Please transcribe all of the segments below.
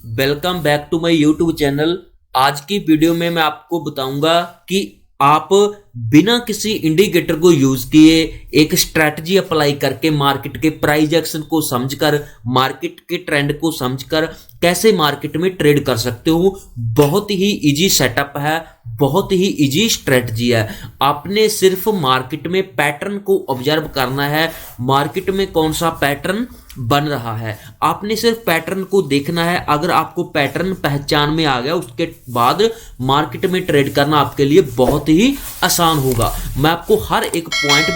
Welcome back to my YouTube channel. आज की video में मैं आपको बताऊंगा कि आप बिना किसी इंडिकेटर को यूज किए एक स्ट्रैटेजी अप्लाई करके मार्केट के प्राइस एक्शन को समझकर, मार्केट के ट्रेंड को समझकर कैसे मार्केट में ट्रेड कर सकते हो। बहुत ही इजी सेटअप है, बहुत ही इजी स्ट्रेटजी है। आपने सिर्फ मार्केट में पैटर्न को ऑब्जर्व करना है, मार्केट में कौन सा पैटर्न बन रहा है, आपने सिर्फ पैटर्न को देखना है। अगर आपको पैटर्न पहचान में आ गया, उसके बाद मार्केट में ट्रेड करना आपके लिए बहुत ही आसान होगा। मैं आपको हर एक पॉइंट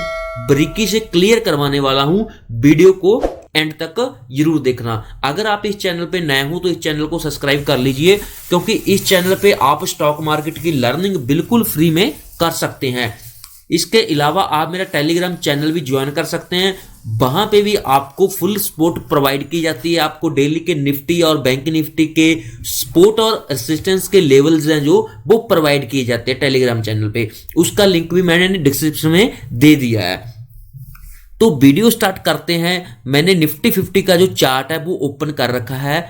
बारीकी से क्लियर करवाने वाला हूं, वीडियो को एंड तक जरूर देखना। अगर आप इस चैनल पे नए हो तो इस चैनल को सब्सक्राइब कर लीजिए, क्योंकि इस चैनल पे आप स्टॉक मार्केट की लर्निंग बिल्कुल फ्री में कर सकते हैं। इसके अलावा आप मेरा टेलीग्राम चैनल भी ज्वाइन कर सकते हैं, वहां पे भी आपको फुल सपोर्ट प्रोवाइड की जाती है। आपको डेली के निफ्टी और बैंक निफ्टी के सपोर्ट और रेजिस्टेंस के लेवल्स हैं जो वो प्रोवाइड किए जाते हैं टेलीग्राम चैनल पे। उसका लिंक भी मैंने डिस्क्रिप्शन में दे दिया है। तो वीडियो स्टार्ट करते हैं। मैंने निफ्टी 50 का जो चार्ट है वो ओपन कर रखा है।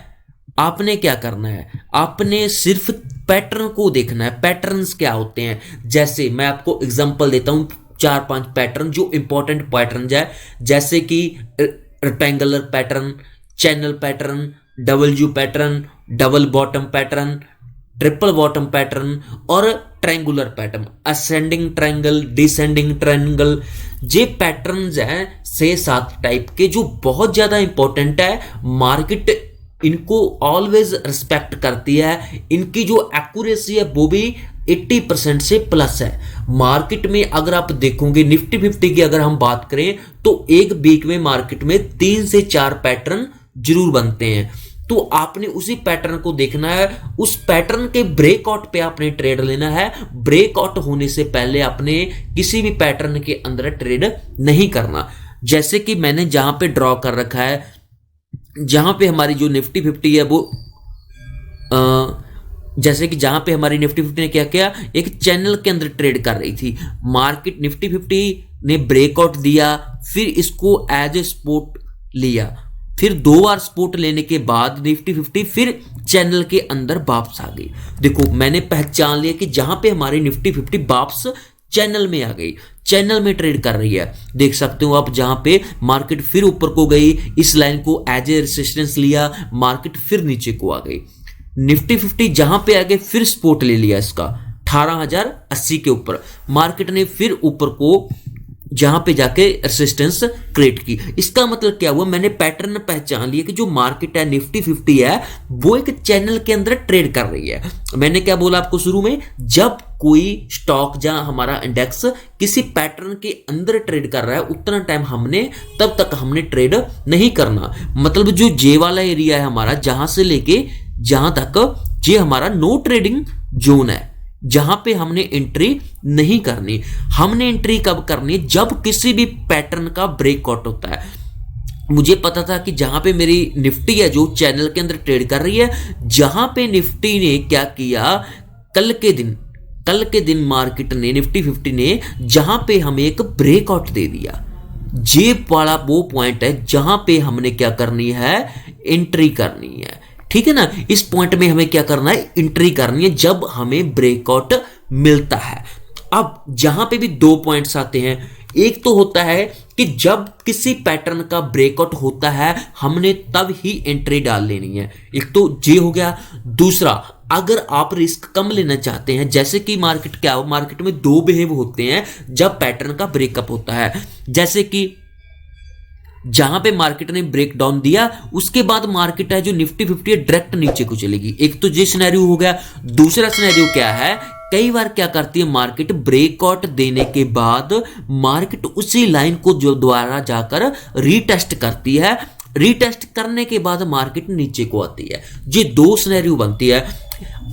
आपने क्या करना है, आपने सिर्फ पैटर्न को देखना है। पैटर्न्स क्या होते हैं, जैसे मैं आपको एग्जांपल देता हूं 4-5 पैटर्न जो इंपॉर्टेंट पैटर्न है, जैसे कि rectangular pattern, channel pattern, W pattern, double bottom pattern, triple bottom pattern और triangular pattern, ascending triangle, descending triangle. ये पैटर्न्स हैं 6-7 टाइप के जो बहुत ज्यादा इंपॉर्टेंट है। मार्केट इनको ऑलवेज रिस्पेक्ट करती है। इनकी जो एक्यूरेसी है वो भी 80% से प्लस है। मार्केट में अगर आप देखोगे निफ्टी 50 की अगर हम बात करें तो एक वीक में मार्केट में 3 से 4 पैटर्न जरूर बनते हैं। तो आपने उसी पैटर्न को देखना है, उस पैटर्न के ब्रेकआउट पे आपने ट्रेड लेना है। ब्रेकआउट होने से पहले आपने किसी भी पैटर्न के अंदर ट्रेड नहीं करना। जैसे कि मैंने जहां पे ड्रॉ कर रखा है, जहां पे हमारी जो निफ्टी 50 है वो जैसे कि जहां पे हमारी निफ्टी 50 ने क्या किया, एक चैनल के अंदर ट्रेड कर रही थी। मार्केट निफ्टी 50 ने ब्रेकआउट दिया, फिर इसको एज ए सपोर्ट लिया, फिर 2 बार सपोर्ट लेने के बाद निफ्टी 50 फिर चैनल के अंदर वापस आ गई। देखो मैंने पहचान लिया कि जहां पे हमारी निफ्टी 50 वापस चैनल में आ गई, चैनल में ट्रेड कर रही है। देख सकते हो आप, जहां पे मार्केट फिर ऊपर को गई, इस लाइन को एज ए रेजिस्टेंस लिया, मार्केट फिर नीचे को आ गई। निफ्टी 50 जहां पे आ गए फिर सपोर्ट ले लिया इसका 18,080 के ऊपर, मार्केट ने फिर ऊपर को जहां पे जाके रेजिस्टेंस क्रिएट की। इसका मतलब क्या हुआ, मैंने पैटर्न पहचान लिया कि जो मार्केट है निफ्टी 50 है वो एक चैनल के अंदर ट्रेड कर रही है। मैंने क्या बोला आपको शुरू में, जब कोई स्टॉक जहां हमारा इंडेक्स किसी पैटर्न के अंदर ट्रेड कर रहा है उतना टाइम हमने तब तक हमने ट्रेड नहीं करना। मतलब जो जे वाला एरिया है हमारा, जहां से लेके जहां तक ये हमारा नो ट्रेडिंग जोन है, जहां पे हमने एंट्री नहीं करनी। हमने एंट्री कब करनी है, जब किसी भी पैटर्न का ब्रेकआउट होता है। मुझे पता था कि जहां पे मेरी निफ्टी है जो चैनल के अंदर ट्रेड कर रही है, जहां पे निफ्टी ने क्या किया, कल के दिन मार्केट ने निफ्टी 50 ने जहां पे हमें एक ब्रेकआउट दे दिया। जे वाला वो पॉइंट है जहां पे हमने क्या करनी है, एंट्री करनी है। ठीक है ना, इस पॉइंट में हमें क्या करना है, एंट्री करनी है जब हमें ब्रेकआउट मिलता है। अब जहां पे भी 2 पॉइंट्स आते हैं, एक तो होता है कि जब किसी पैटर्न का ब्रेकआउट होता है हमने तब ही एंट्री डाल लेनी है, एक तो ये हो गया। दूसरा, अगर आप रिस्क कम लेना चाहते हैं, जैसे कि मार्केट क्या हो, मार्केट में 2 बिहेव होते हैं जब पैटर्न का ब्रेकअप होता है। जैसे कि जहां पे मार्केट ने ब्रेक डाउन दिया, उसके बाद मार्केट है जो निफ्टी 50 है डायरेक्ट नीचे को चलेगी। एक तो ये सिनेरियो हो गया। दूसरा सिनेरियो क्या है, कई बार क्या करती है मार्केट, ब्रेकआउट देने के बाद मार्केट उसी लाइन को जो द्वारा जाकर रीटेस्ट करती है, रीटेस्ट करने के बाद मार्केट नीचे को आती है। ये 2 सिनेरियो बनती है।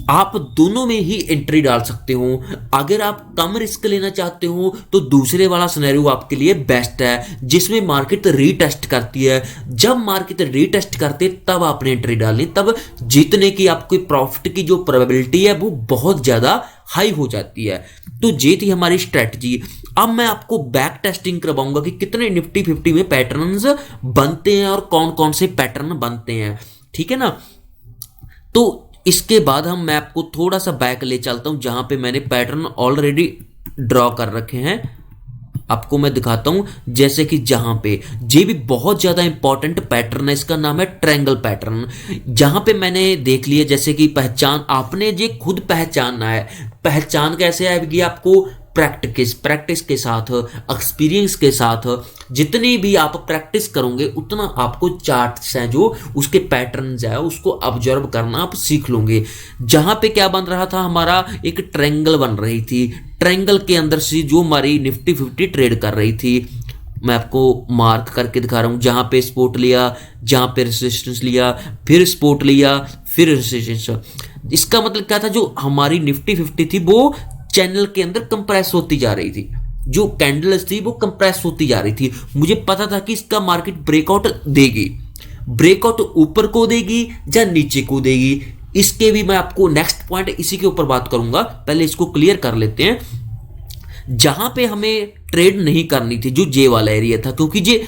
आप दोनों में ही एंट्री डाल सकते हो। अगर आप कम रिस्क लेना चाहते हो तो दूसरे वाला सिनेरियो आपके लिए बेस्ट है, जिसमें मार्केट रीटेस्ट करती है। जब मार्केट रीटेस्ट करती है तब आपने एंट्री डालनी, तब जीतने की आपकी प्रॉफिट की जो प्रोबेबिलिटी है वो बहुत ज्यादा हाई हो जाती है। तो ये थी हमारी स्ट्रेटजी। अब मैं आपको बैक टेस्टिंग करवाऊंगा कि कितने निफ्टी 50 में पैटर्न्स बनते हैं और कौन कौन से पैटर्न बनते हैं। ठीक है ना, तो इसके बाद मैं आपको थोड़ा सा बैक ले चलता हूं, जहां पे मैंने पैटर्न ऑलरेडी ड्रॉ कर रखे हैं, आपको मैं दिखाता हूं। जैसे कि जहां पे ये भी बहुत ज्यादा इंपॉर्टेंट पैटर्न है, इसका नाम है ट्रायंगल पैटर्न। जहां पे मैंने देख लिया, जैसे कि पहचान आपने ये खुद पहचानना है। पहचान कैसे आएगी आपको? प्रैक्टिस के साथ, एक्सपीरियंस के साथ। जितनी भी आप प्रैक्टिस करोगे उतना आपको चार्ट्स हैं जो उसके पैटर्न्स है उसको ऑब्जर्व करना आप सीख लोगे। जहां पे क्या बन रहा था, हमारा एक ट्रायंगल बन रही थी। ट्रायंगल के अंदर से जो हमारी निफ्टी 50 ट्रेड कर रही थी, मैं आपको मार्क करके दिखा रहा हूं। जहां पे सपोर्ट लिया, जहां पे रेजिस्टेंस लिया, फिर सपोर्ट लिया, फिर रेजिस्टेंस। इसका मतलब क्या था, जो हमारी निफ्टी 50 थी वो चैनल के अंदर कंप्रेस होती जा रही थी। जो कैंडल्स थी वो कंप्रेस होती जा रही थी। मुझे पता था कि इसका मार्केट ब्रेकआउट देगी। ब्रेकआउट ऊपर को देगी या नीचे को देगी, इसके भी मैं आपको नेक्स्ट पॉइंट इसी के ऊपर बात करूंगा। पहले इसको क्लियर कर लेते हैं। जहां पे हमें ट्रेड नहीं करनी थी, जो जे वाला एरिया था, क्योंकि जे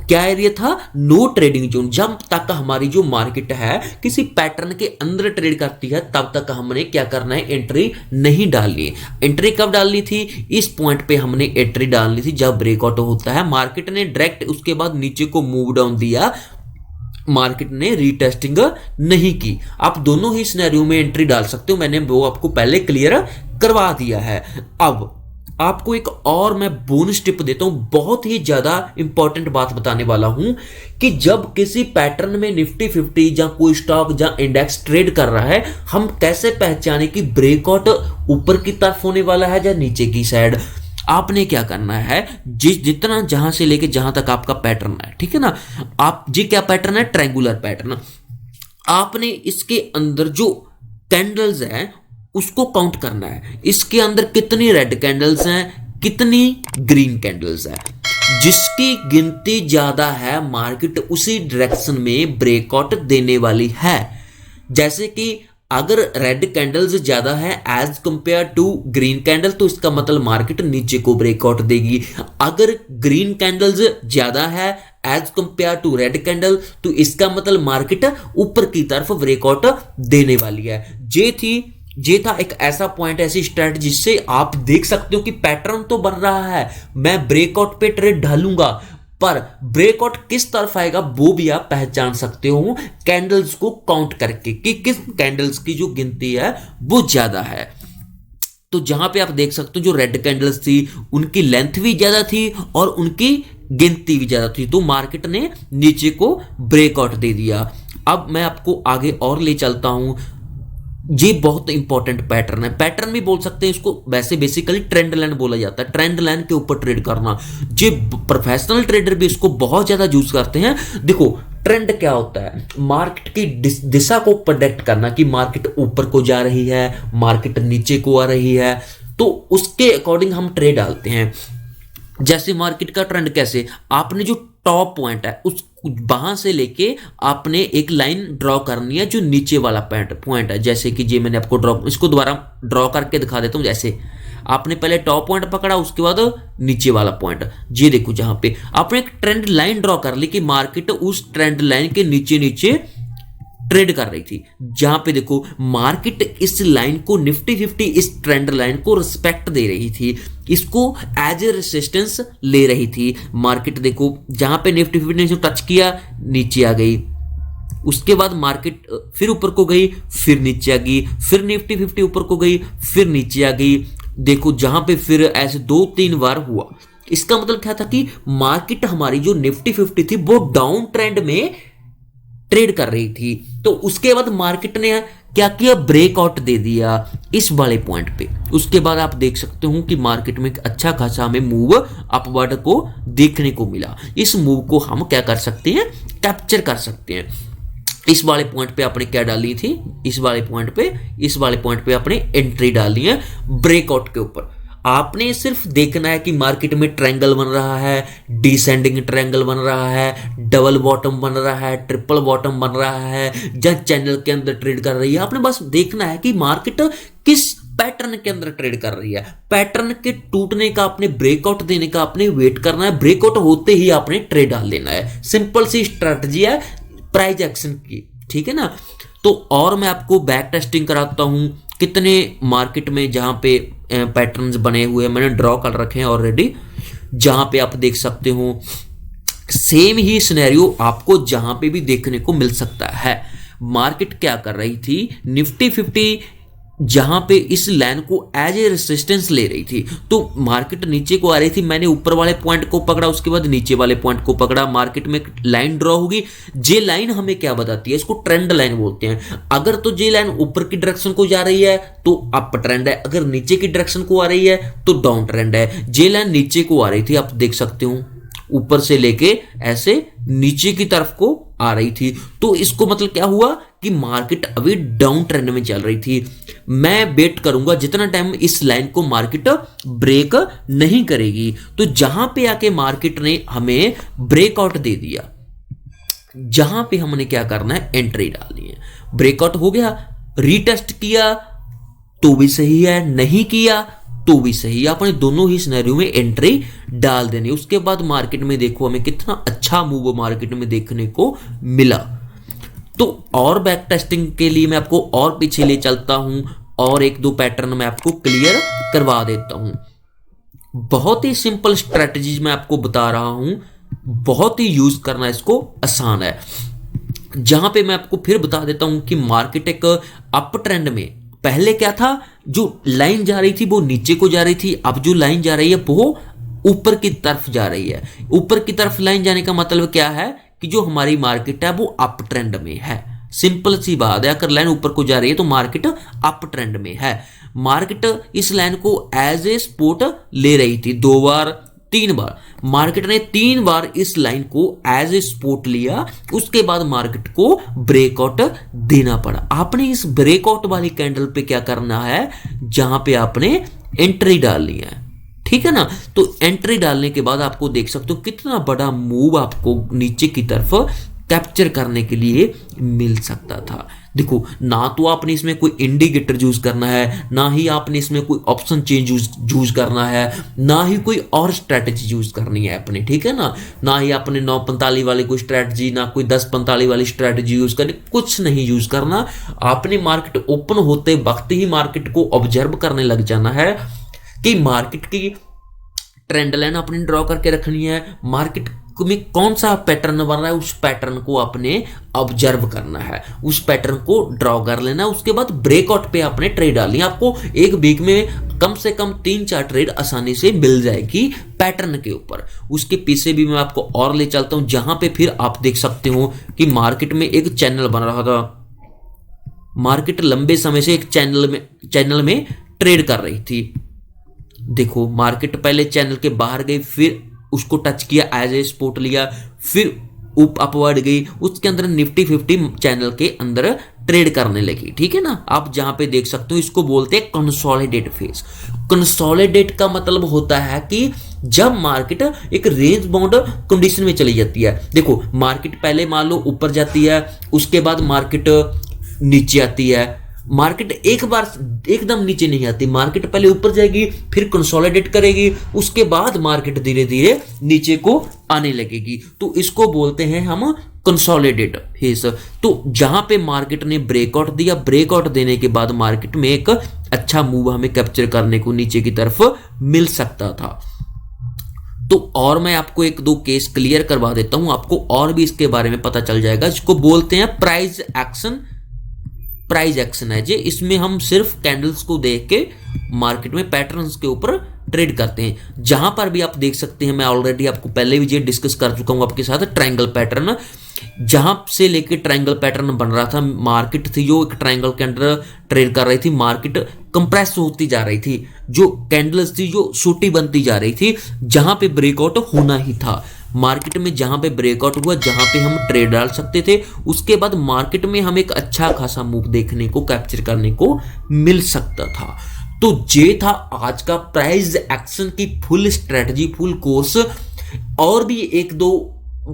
क्या एरिया था, नो ट्रेडिंग जोन। जब तक हमारी जो मार्केट है किसी पैटर्न के अंदर ट्रेड करती है, तब तक हमने क्या करना है, एंट्री नहीं डालनी है। एंट्री कब डालनी थी? इस पॉइंट पे हमने एंट्री डालनी थी जब ब्रेकआउट होता है। मार्केट ने डायरेक्ट उसके बाद नीचे को मूव डाउन दिया, मार्केट ने रीटेस्टिंग नहीं की। आप दोनों ही सिनेरियो में एंट्री डाल सकते हो, मैंने वो आपको पहले क्लियर करवा दिया है। अब आपको एक और मैं बोनस टिप देता हूं, बहुत ही ज्यादा इंपॉर्टेंट बात बताने वाला हूं कि जब किसी पैटर्न में निफ्टी 50 या कोई स्टॉक या इंडेक्स ट्रेड कर रहा है, हम कैसे पहचाने कि ब्रेकआउट ऊपर की तरफ होने वाला है या नीचे की साइड। आपने क्या करना है, जितना जहां से लेके जहां तक आपका पैटर्न है, ठीक है ना, आप जी क्या पैटर्न है, ट्रायंगुलर पैटर्न। आपने इसके अंदर जो कैंडल्स हैं उसको काउंट करना है। इसके अंदर कितनी रेड कैंडल्स हैं, कितनी ग्रीन कैंडल्स हैं। जिसकी गिनती ज्यादा है, मार्केट उसी डायरेक्शन में ब्रेकआउट देने वाली है। जैसे कि अगर रेड कैंडल्स ज्यादा है as compared to green candle, तो इसका मतलब मार्केट नीचे को ब्रेकआउट देगी। अगर ग्रीन कैंडल्स ज्यादा है as compared to red candle, तो इसका मतलब मार्केट ऊपर की तरफ ब्रेकआउट देने वाली है। ये था एक ऐसा पॉइंट, ऐसी स्ट्रेटजी जिससे आप देख सकते हो कि पैटर्न तो बन रहा है, मैं ब्रेकआउट पे ट्रेड ढालूंगा, पर ब्रेकआउट किस तरफ आएगा वो भी आप पहचान सकते हो कैंडल्स को काउंट करके कि किस कैंडल्स की जो गिनती है वो ज्यादा है। तो जहां पे आप देख सकते हो जो रेड कैंडल्स थी उनकी लेंथ भी ज्यादा थी और उनकी गिनती भी ज्यादा थी, तो मार्केट ने नीचे को ब्रेकआउट दे दिया। अब मैं आपको आगे और ले चलता हूं। ये बहुत इंपॉर्टेंट पैटर्न है, पैटर्न भी बोल सकते हैं इसको, वैसे बेसिकली ट्रेंड लाइन बोला जाता है। ट्रेंड लाइन के ऊपर ट्रेड करना, ये प्रोफेशनल ट्रेडर भी इसको बहुत ज्यादा यूज करते हैं। देखो ट्रेंड क्या होता है, मार्केट की दिशा को प्रेडिक्ट करना कि मार्केट ऊपर को जा रही है, मार्केट नीचे को आ रही है, तो उसके अकॉर्डिंग हम ट्रेड डालते हैं। जैसे मार्केट का ट्रेंड कैसे, आपने जो टॉप पॉइंट है उस वहां से लेके आपने एक लाइन ड्रॉ करनी है जो नीचे वाला पॉइंट है। जैसे कि ये मैंने आपको इसको दोबारा ड्रॉ करके दिखा देता हूं। जैसे आपने पहले टॉप पॉइंट पकड़ा, उसके बाद नीचे वाला पॉइंट, ये देखो जहां पे आपने एक ट्रेंड लाइन ड्रॉ कर ली कि मार्केट उस ट्रेंड लाइन के नीचे नीचे ट्रेड कर रही थी। जहां पे देखो मार्केट इस लाइन को, निफ्टी 50 इस ट्रेंड लाइन को रिस्पेक्ट दे रही थी, इसको एज ए रेजिस्टेंस ले रही थी। मार्केट देखो जहां पे निफ्टी 50 ने टच किया नीचे आ गई, उसके बाद मार्केट फिर ऊपर को गई, फिर नीचे आ गई, फिर निफ्टी 50 ऊपर को गई, फिर नीचे आ गई। देखो जहां पे फिर ऐसे 2-3 बार हुआ। इसका मतलब क्या था कि मार्केट हमारी जो निफ्टी 50 थी वो डाउन ट्रेंड में ट्रेड कर रही थी। तो उसके बाद मार्केट ने क्या किया, ब्रेकआउट दे दिया इस वाले पॉइंट पे। उसके बाद आप देख सकते हो कि मार्केट में अच्छा खासा हमें मूव अपवर्ड को देखने को मिला। इस मूव को हम क्या कर सकते हैं, कैप्चर कर सकते हैं। इस वाले पॉइंट पे आपने क्या डाली थी, इस वाले पॉइंट पे आपने एंट्री डाली है ब्रेकआउट के ऊपर। आपने सिर्फ देखना है कि मार्केट में ट्रायंगल बन रहा है, डिसेंडिंग ट्रायंगल बन रहा है, डबल बॉटम बन रहा है, ट्रिपल बॉटम बन रहा है, या चैनल के अंदर ट्रेड कर रही है। आपने बस देखना है कि मार्केट किस पैटर्न के अंदर ट्रेड कर रही है। पैटर्न के टूटने का, आपने ब्रेकआउट देने का आपने वेट करना है, ब्रेकआउट होते ही आपने ट्रेड डाल लेना है। सिंपल सी स्ट्रेटजी है प्राइस एक्शन की। ठीक है ना। तो और मैं आपको बैक टेस्टिंग कराता हूँ कितने मार्केट में जहाँ पे पैटर्न्स बने हुए हैं, मैंने ड्रॉ कर रखे हैं ऑलरेडी, जहाँ पे आप देख सकते हो सेम ही सिनेरियो आपको जहाँ पे भी देखने को मिल सकता है। मार्केट क्या कर रही थी, निफ्टी 50 जहां पे इस लाइन को एज ए रेसिस्टेंस ले रही थी, तो मार्केट नीचे को आ रही थी, मैंने ऊपर वाले पॉइंट को पकड़ा, उसके बाद नीचे वाले पॉइंट को पकड़ा, मार्केट में लाइन ड्रॉ होगी। जे लाइन हमें क्या बताती है, इसको ट्रेंड लाइन बोलते हैं। अगर तो जे लाइन ऊपर की डायरेक्शन को जा रही है तो अप ट्रेंड है, अगर नीचे की डायरेक्शन को आ रही है तो डाउन ट्रेंड है। जे लाइन नीचे को आ रही थी, आप देख सकते हो ऊपर से लेके ऐसे नीचे की तरफ को आ रही थी, तो इसको मतलब क्या हुआ कि मार्केट अभी डाउन ट्रेंड में चल रही थी। मैं वेट करूंगा जितना टाइम इस लाइन को मार्केट ब्रेक नहीं करेगी, तो जहां पे आके मार्केट ने हमें ब्रेकआउट दे दिया, जहां पे हमने क्या करना है, एंट्री डालनी है। ब्रेकआउट हो गया, रीटेस्ट किया तो भी सही है, नहीं किया तो भी सही है, आपने दोनों ही सिनेरियो में एंट्री डाल देनी। उसके बाद मार्केट में देखो हमें कितना अच्छा मूव मार्केट में देखने को मिला। तो और बैक टेस्टिंग के लिए मैं आपको और पीछे ले चलता हूं और एक दो पैटर्न मैं आपको क्लियर करवा देता हूं। बहुत ही सिंपल स्ट्रेटजीज मैं आपको बता रहा हूं, बहुत ही यूज करना इसको आसान है। जहां पे मैं आपको फिर बता देता हूं कि मार्केट एक अप ट्रेंड में पहले क्या था, जो लाइन जा रही थी वो नीचे को जा रही थी, अब जो लाइन जा रही है वो ऊपर की तरफ जा रही है। ऊपर की तरफ लाइन जाने का मतलब क्या है कि जो हमारी मार्केट है वो अप ट्रेंड में है। सिंपल सी बात है, अगर लाइन ऊपर को जा रही है तो मार्केट अप ट्रेंड में है। मार्केट इस लाइन को एज ए सपोर्ट ले रही थी, 2 बार 3 बार, मार्केट ने 3 बार इस लाइन को एज ए सपोर्ट लिया, उसके बाद मार्केट को ब्रेकआउट देना पड़ा। आपने इस ब्रेकआउट वाली कैंडल पे क्या करना है, जहां पे आपने एंट्री डालनी है, ठीक है ना। तो एंट्री डालने के बाद आपको देख सकते हो कितना बड़ा मूव आपको नीचे की तरफ कैप्चर करने के लिए मिल सकता था। देखो, ना तो आपने इसमें कोई इंडिकेटर यूज करना है, ना ही आपने इसमें कोई ऑप्शन चेंज यूज करना है, ना ही कोई और स्ट्रैटेजी यूज करनी है अपने, ठीक है ना ही आपने 9:45 वाली कोई स्ट्रैटेजी, ना कोई 10:45 वाली स्ट्रैटेजी यूज करनी, कुछ नहीं यूज करना। आपने मार्केट ओपन होते वक्त ही मार्केट को ऑब्जर्व करने लग जाना है कि मार्केट की ट्रेंड लाइन अपनी ड्रॉ करके रखनी है, मार्केट में कौन सा पैटर्न बन रहा है उस पैटर्न को आपने ऑब्जर्व करना है, उस पैटर्न को ड्रॉ कर लेना। उसके बाद ब्रेकआउट पे आपने ट्रेड डालनी है। आपको एक वीक में कम से कम 3-4 ट्रेड आसानी से मिल जाएगी पैटर्न के ऊपर। उसके पीछे भी मैं आपको और ले चलता हूं, जहां पे फिर आप देख सकते हो कि मार्केट में एक चैनल बन रहा था। मार्केट लंबे समय से एक चैनल में ट्रेड कर रही थी। देखो, मार्केट पहले चैनल के बाहर गई, फिर उसको टच किया, एज ए सपोर्ट लिया, फिर अपवर्ड गई, उसके अंदर निफ्टी 50 चैनल के अंदर ट्रेड करने लगी, ठीक है ना। आप जहां पे देख सकते हो इसको बोलते हैं कंसोलिडेट फेज। कंसोलिडेट का मतलब होता है कि जब मार्केट एक रेंज बाउंड कंडीशन में चली जाती है। देखो, मार्केट पहले मान लो ऊपर जाती है, उसके बाद मार्केट नीचे आती है। मार्केट एक बार एकदम नीचे नहीं आती, मार्केट पहले ऊपर जाएगी, फिर कंसोलिडेट करेगी, उसके बाद मार्केट धीरे धीरे नीचे को आने लगेगी। तो इसको बोलते हैं हम कंसोलिडेट फेज। तो जहां पे मार्केट ने ब्रेकआउट दिया, ब्रेकआउट देने के बाद मार्केट में एक अच्छा मूव हमें कैप्चर करने को नीचे की तरफ मिल सकता था। तो और मैं आपको 1-2 केस क्लियर करवा देता हूं, आपको और भी इसके बारे में पता चल जाएगा। इसको बोलते हैं प्राइस एक्शन है जी। इसमें हम सिर्फ कैंडल्स को देख के मार्केट में पैटर्न्स के ऊपर ट्रेड करते हैं। जहां पर भी आप देख सकते हैं, मैं ऑलरेडी आपको पहले भी ये डिस्कस कर चुका हूं आपके साथ, ट्रायंगल पैटर्न, जहां से लेके ट्रायंगल पैटर्न बन रहा था। मार्केट थी जो एक ट्रायंगल के अंदर ट्रेड कर रही थी, मार्केट कंप्रेस होती जा रही थी, जो कैंडल्स थी जो छोटी बनती जा रही थी, जहां पे ब्रेकआउट होना ही था। मार्केट में जहां पे ब्रेकआउट हुआ, जहां पे हम ट्रेड डाल सकते थे, उसके बाद मार्केट में हम एक अच्छा खासा मूव देखने को, कैप्चर करने को मिल सकता था। तो ये था आज का प्राइस एक्शन की फुल स्ट्रेटजी, फुल कोर्स। और भी 1-2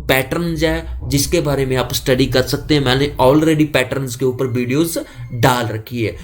पैटर्न्स है जिसके बारे में आप स्टडी कर सकते हैं। मैंने ऑलरेडी पैटर्न्स के ऊपर वीडियोस डाल रखी है।